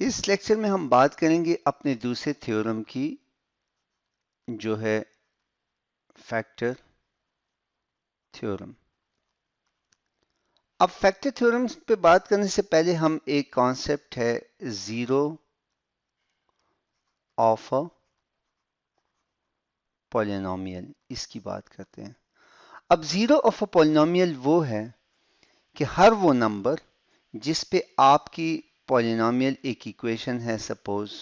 इस लेक्चर में हम बात करेंगे अपने दूसरे थ्योरम की, जो है फैक्टर थ्योरम। अब फैक्टर थ्योरम पे बात करने से पहले हम एक कॉन्सेप्ट है जीरो ऑफ अ पॉलिनोमियल, इसकी बात करते हैं। अब जीरो ऑफ अ पॉलिनोमियल वो है कि हर वो नंबर जिस पे आपकी पॉलिनोमियल एक इक्वेशन है, suppose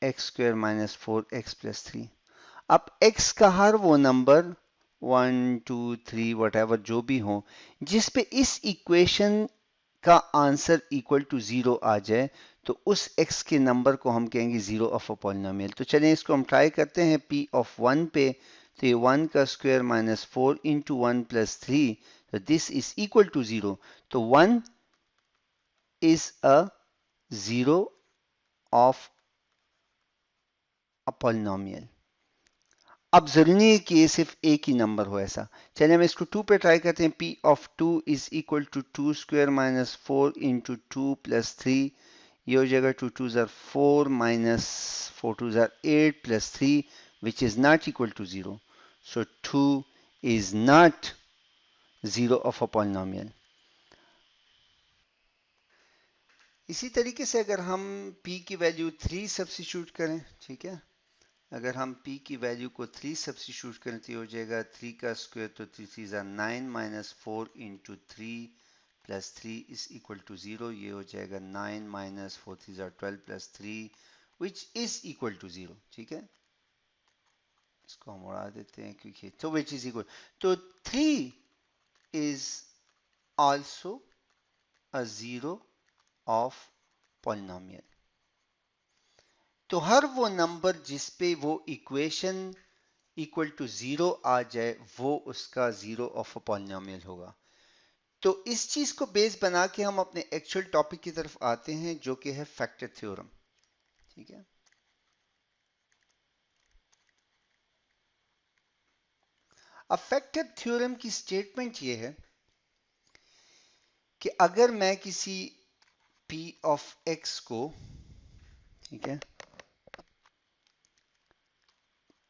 x square minus 4x+3। अब x का हर वो नंबर 1 2 3 वट जो भी हो, जिस पे इस इक्वेशन का आंसर इक्वल टू जीरो आ जाए, तो उस x के नंबर को हम कहेंगे जीरो ऑफ अ पॉलिनोमियल। तो चलें इसको हम ट्राई करते हैं p ऑफ 1 पे। तो ये 1 का स्क्वायर माइनस 4 इंटू 1 प्लस 3, तो this is equal to zero. तो 1 is a zero of a polynomial. अब जरूरी नहीं है कि ये सिर्फ एक ही नंबर हो ऐसा। चलिए हम इसको 2 पे ट्राई करते हैं। p of 2 is equal to 2 square minus 4 into 2 plus 3। ये हो जाएगा 2 2 ज़ार 4 माइनस 4 2 ज़ार 8 plus 3, which is not equal to 0। So 2 is not zero of a polynomial. इसी तरीके से अगर हम p की वैल्यू 3 सब्स्टिट्यूट करें, ठीक है, अगर हम p की वैल्यू को 3 सब्स्टिट्यूट करें तो ये हो जाएगा 3 का स्क्वायर, तो 3 3 ज़ार 9 minus 4 into 3 plus 3 is equal to 0। ये हो जाएगा 9 माइनस 4 3 ज़ार 12 plus 3 which is equal to 0। ठीक है, इसको हम उड़ा देते हैं क्योंकि तो विच इज इक्वल, तो 3 is also a zero of polynomial. तो हर वो नंबर जिस पे वो इक्वेशन इक्वल टू जीरो आ जाए, वो उसका जीरो ऑफ अ पॉलिनोमियल होगा। तो इस चीज को बेस बना के हम अपने एक्चुअल टॉपिक की तरफ आते हैं, जो कि है फैक्टर थ्योरम। ठीक है, अब फैक्टर थ्योरम की स्टेटमेंट ये है कि अगर मैं किसी p ऑफ x को, ठीक है,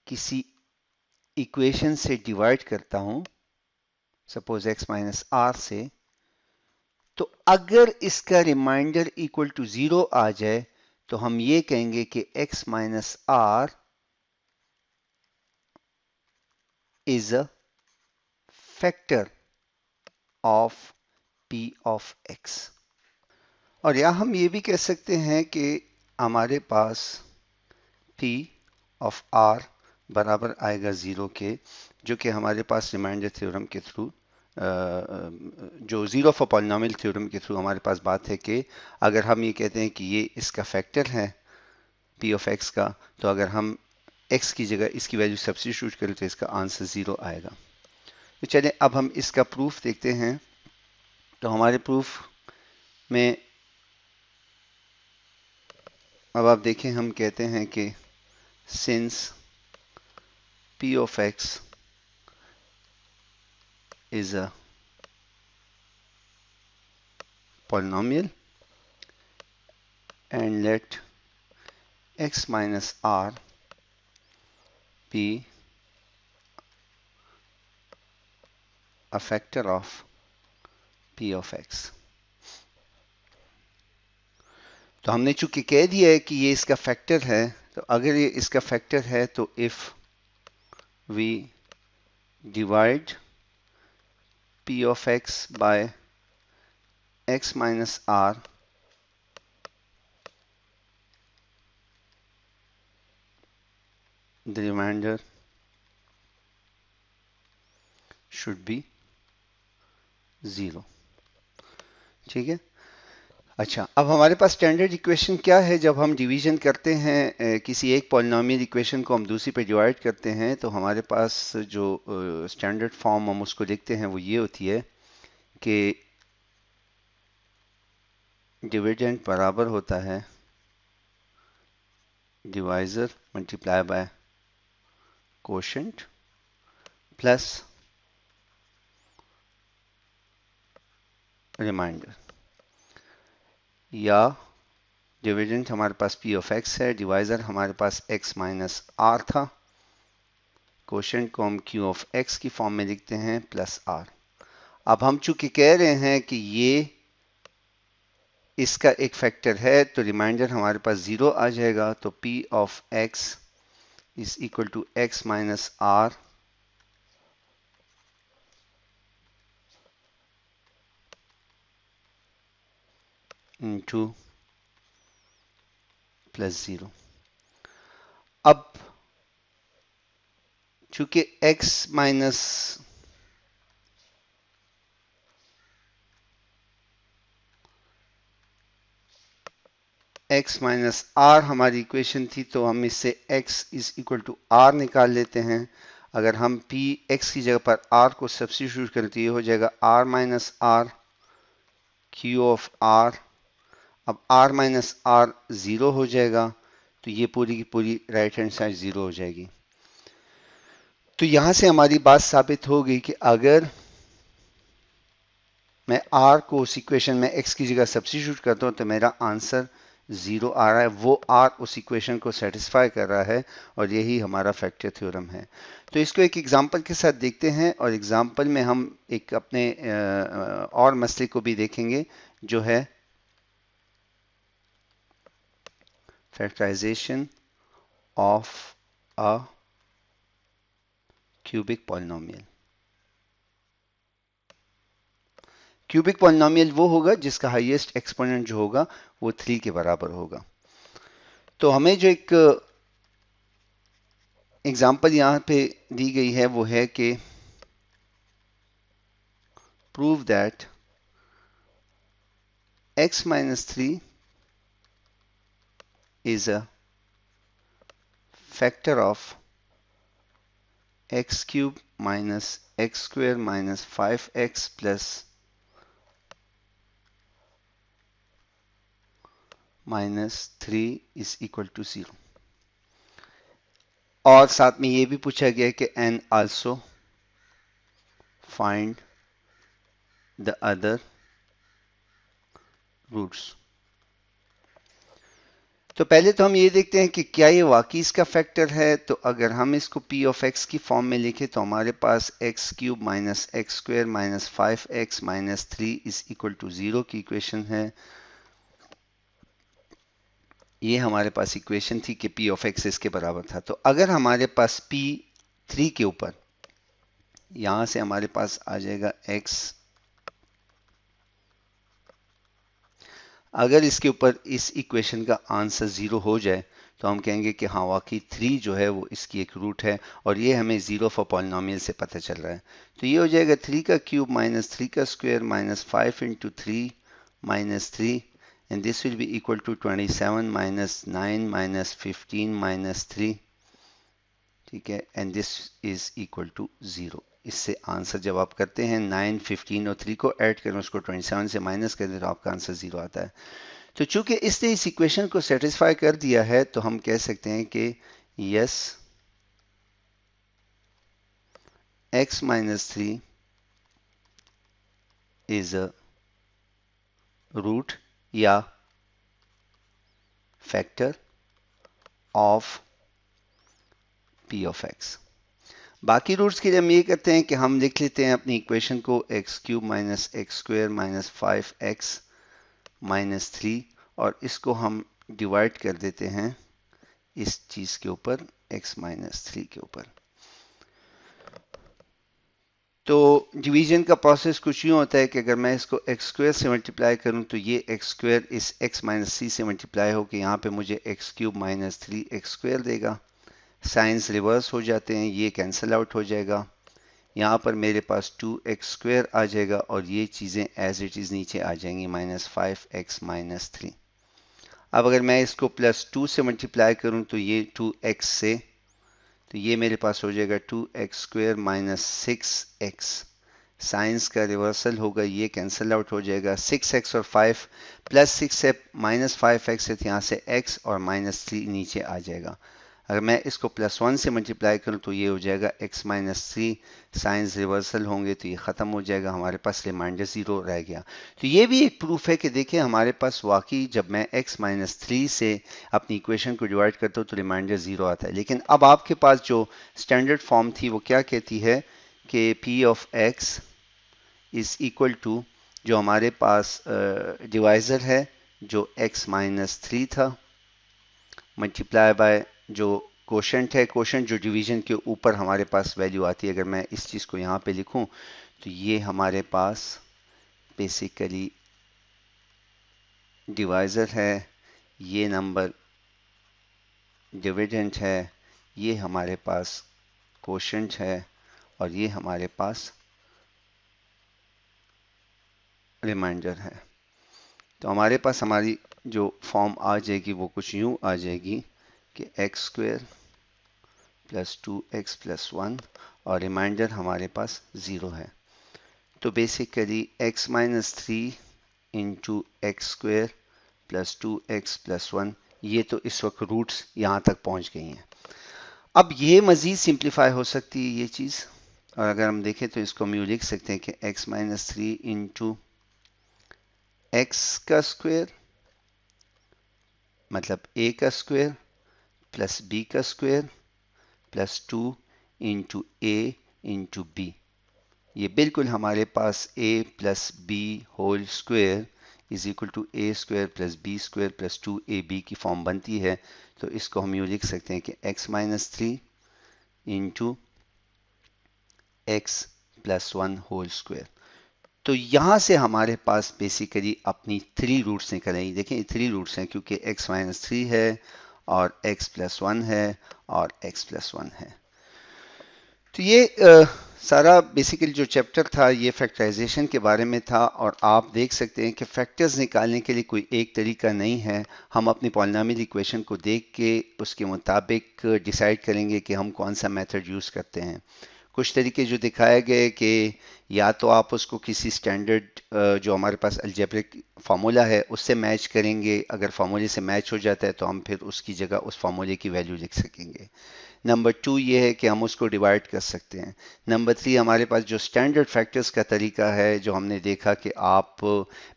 किसी इक्वेशन से डिवाइड करता हूं, सपोज x माइनस आर से, तो अगर इसका रिमाइंडर इक्वल टू जीरो आ जाए, तो हम ये कहेंगे कि x minus r is a factor of p of x। और या हम ये भी कह सकते हैं कि हमारे पास p ऑफ r बराबर आएगा जीरो के, जो कि हमारे पास रिमाइंडर थ्योरम के थ्रू, जो zero of a polynomial theorem के थ्रू हमारे पास बात है कि अगर हम ये कहते हैं कि ये इसका फैक्टर है p ऑफ x का, तो अगर हम x की जगह इसकी वैल्यू सब्स्टिट्यूट करें तो इसका आंसर जीरो आएगा। तो चलिए अब हम इसका प्रूफ देखते हैं। तो हमारे प्रूफ में अब आप देखें, हम कहते हैं कि since p of x is a polynomial and let x minus r be a factor of p of x। तो हमने चूंकि कह दिया है कि ये इसका फैक्टर है, तो अगर ये इसका फैक्टर है तो if we divide p of x by x minus r, the remainder should be zero. ठीक है, अच्छा, अब हमारे पास स्टैंडर्ड इक्वेशन क्या है जब हम डिवीजन करते हैं किसी एक पॉलिनोमियल इक्वेशन को हम दूसरी पे डिवाइड करते हैं। तो हमारे पास जो स्टैंडर्ड फॉर्म हम उसको लिखते हैं वो ये होती है कि डिविडेंड बराबर होता है divisor multiply by quotient plus remainder. या डिविडेंड हमारे पास पी ऑफ एक्स है, डिवाइजर हमारे पास एक्स माइनस आर था, क्वोशेंट को हम क्यू ऑफ एक्स की फॉर्म में लिखते हैं प्लस आर। अब हम चूंकि कह रहे हैं कि ये इसका एक फैक्टर है तो रिमाइंडर हमारे पास जीरो आ जाएगा, तो p of x is equal to x minus r into plus zero. अब चूंकि x माइनस आर हमारी इक्वेशन थी, तो हम इससे x is equal to r निकाल लेते हैं। अगर हम p x की जगह पर r को सब्स्टिट्यूट करें तो ये हो जाएगा r minus r q of r। अब r माइनस आर जीरो हो जाएगा, तो ये पूरी की पूरी राइट हैंड साइड जीरो हो जाएगी। तो यहां से हमारी बात साबित हो गई कि अगर मैं r को उस इक्वेशन में x की जगह सब्स्टिट्यूट करता हूं तो मेरा आंसर जीरो आ रहा है, वो r उस इक्वेशन को सेटिस्फाई कर रहा है, और यही हमारा फैक्टर थ्योरम है। तो इसको एक एग्जांपल के साथ देखते हैं, और एग्जांपल में हम एक अपने और मसले को भी देखेंगे, जो है factorisation of a cubic polynomial. Cubic polynomial वो होगा जिसका हाईएस्ट एक्सपोनेंट जो होगा वो 3 के बराबर होगा। तो हमें जो एक एग्जाम्पल यहाँ पे दी गई है वो है कि prove that x minus 3 is a factor of x cube minus x square minus 5x plus minus 3 is equal to 0। और साथ में ये भी पूछा गया है कि and also find the other roots। तो पहले तो हम ये देखते हैं कि क्या ये वाकई इसका फैक्टर है। तो अगर हम इसको p ऑफ x की फॉर्म में लिखें तो हमारे पास x cube minus x square minus 5x minus 3 is equal to 0 की इक्वेशन है। ये हमारे पास इक्वेशन थी कि p ऑफ x इसके बराबर था। तो अगर हमारे पास p 3 के ऊपर यहां से हमारे पास आ जाएगा x, अगर इसके ऊपर इस इक्वेशन का आंसर 0 हो जाए तो हम कहेंगे कि हाँ वाकई 3 जो है वो इसकी एक रूट है, और ये हमें 0 फॉर पॉलिनोमियल से पता चल रहा है। तो ये हो जाएगा 3 का क्यूब माइनस 3 का square minus 5 into 3 minus 3, and this will be equal to 27 minus 9 minus 15 minus 3, ठीक है, and this is equal to 0। इससे आंसर जब आप करते हैं 9, 15 और 3 को ऐड करें, उसको 27 से माइनस कर दें तो आपका आंसर 0 आता है। तो चूंकि इसने इस इक्वेशन को सेटिस्फाई कर दिया है तो हम कह सकते हैं कि yes x minus 3 is a root या factor of p of x। बाकी रूट्स के लिए हम ये करते हैं कि हम लिख लेते हैं अपनी इक्वेशन को x cube minus x square minus 5x minus 3, और इसको हम डिवाइड कर देते हैं इस चीज के ऊपर x माइनस 3 के ऊपर। तो डिवीजन का प्रोसेस कुछ यूं होता है कि अगर मैं इसको एक्स स्क्वायर से मल्टीप्लाई करूं तो ये एक्स स्क्वायर इस x माइनस 3 से मल्टीप्लाई होकर यहाँ पे मुझे x cube minus 3 x square देगा। साइंस रिवर्स हो जाते हैं, ये कैंसिल आउट हो जाएगा, यहाँ पर मेरे पास 2x स्क्वायर आ जाएगा, और ये चीज़ें एज इट इज़ नीचे आ जाएंगी माइनस 5x माइनस 3। अब अगर मैं इसको प्लस 2 से मल्टीप्लाई करूँ तो ये 2x से, तो ये मेरे पास हो जाएगा 2x square minus 6x। Science का रिवर्सल होगा, ये कैंसिल आउट हो जाएगा, 6x और 5 प्लस 6 से माइनस 5x है, यहाँ से x और माइनस 3 नीचे आ जाएगा। अगर मैं इसको +1 से मल्टीप्लाई करूं तो ये हो जाएगा x-3, साइंस रिवर्सल होंगे तो ये ख़त्म हो जाएगा, हमारे पास रिमाइंडर 0 रह गया। तो ये भी एक प्रूफ है कि देखिए हमारे पास वाकई जब मैं x-3 से अपनी इक्वेशन को डिवाइड करता हूँ तो रिमाइंडर 0 आता है। लेकिन अब आपके पास जो स्टैंडर्ड फॉर्म थी वो क्या कहती है कि p of x is equal to जो हमारे पास डिवाइज़र है जो x-3 था मल्टीप्लाई बाय जो कोशेंट है, कोशेंट जो डिवीजन के ऊपर हमारे पास वैल्यू आती है। अगर मैं इस चीज़ को यहाँ पे लिखूँ तो ये हमारे पास बेसिकली डिवाइज़र है, ये नंबर डिविडेंड है, ये हमारे पास कोशेंट है और ये हमारे पास रिमाइंडर है। तो हमारे पास हमारी जो फॉर्म आ जाएगी वो कुछ यूँ आ जाएगी कि x² + 2x + 1 और रिमाइंडर हमारे पास 0 है। तो basically x-3 into x² + 2x + 1, ये तो इस वक्त रूट्स यहाँ तक पहुँच गई हैं। अब ये मज़ीद सिंप्लीफाई हो सकती है ये चीज़, और अगर हम देखें तो इसको हम यूँ लिख सकते हैं कि x-3 इंटू x² मतलब a² + b² + 2 into a into b। ये बिल्कुल हमारे पास a + b whole square is equal to a² + b² + 2ab की फॉर्म बनती है। तो इसको हम यूँ लिख सकते हैं कि x-3 into x + 1 whole square. तो यहाँ से हमारे पास बेसिकली अपनी 3 रूट्स निकल आई। देखें 3 रूट्स हैं क्योंकि x-3 है और x + 1 है और x + 1 है। तो ये सारा बेसिकली जो चैप्टर था ये फैक्टराइजेशन के बारे में था, और आप देख सकते हैं कि फैक्टर्स निकालने के लिए कोई एक तरीका नहीं है। हम अपनी पॉलिनोमियल इक्वेशन को देख के उसके मुताबिक डिसाइड करेंगे कि हम कौन सा मेथड यूज़ करते हैं। कुछ तरीके जो दिखाए गए कि या तो आप उसको किसी स्टैंडर्ड जो हमारे पास अलजेब्रिक फार्मूला है उससे मैच करेंगे, अगर फार्मूले से मैच हो जाता है तो हम फिर उसकी जगह उस फार्मूले की वैल्यू लिख सकेंगे। नंबर 2 ये है कि हम उसको डिवाइड कर सकते हैं। नंबर 3 हमारे पास जो स्टैंडर्ड फैक्टर्स का तरीका है जो हमने देखा कि आप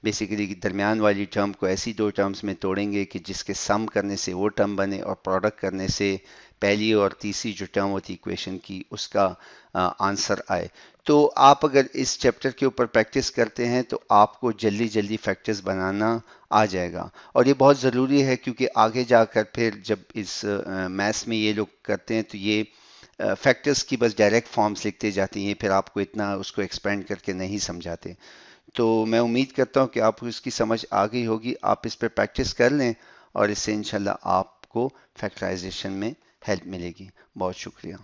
बेसिकली दरमियान वाली टर्म को ऐसी दो टर्म्स में तोड़ेंगे कि जिसके सम करने से वो टर्म बने और प्रोडक्ट करने से पहली और तीसरी जो टर्म होती इक्वेशन की उसका आंसर आए। तो आप अगर इस चैप्टर के ऊपर प्रैक्टिस करते हैं तो आपको जल्दी जल्दी फैक्टर्स बनाना आ जाएगा, और ये बहुत ज़रूरी है क्योंकि आगे जाकर फिर जब इस मैथ्स में ये लोग करते हैं तो ये फैक्टर्स की बस डायरेक्ट फॉर्म्स लिखते जाते हैं, फिर आपको इतना उसको एक्सपेंड करके नहीं समझाते। तो मैं उम्मीद करता हूँ कि आपको इसकी समझ आ गई होगी। आप इस पर प्रैक्टिस कर लें और इससे इंशाल्लाह आपको फैक्टराइजेशन में हेल्प मिलेगी। बहुत शुक्रिया।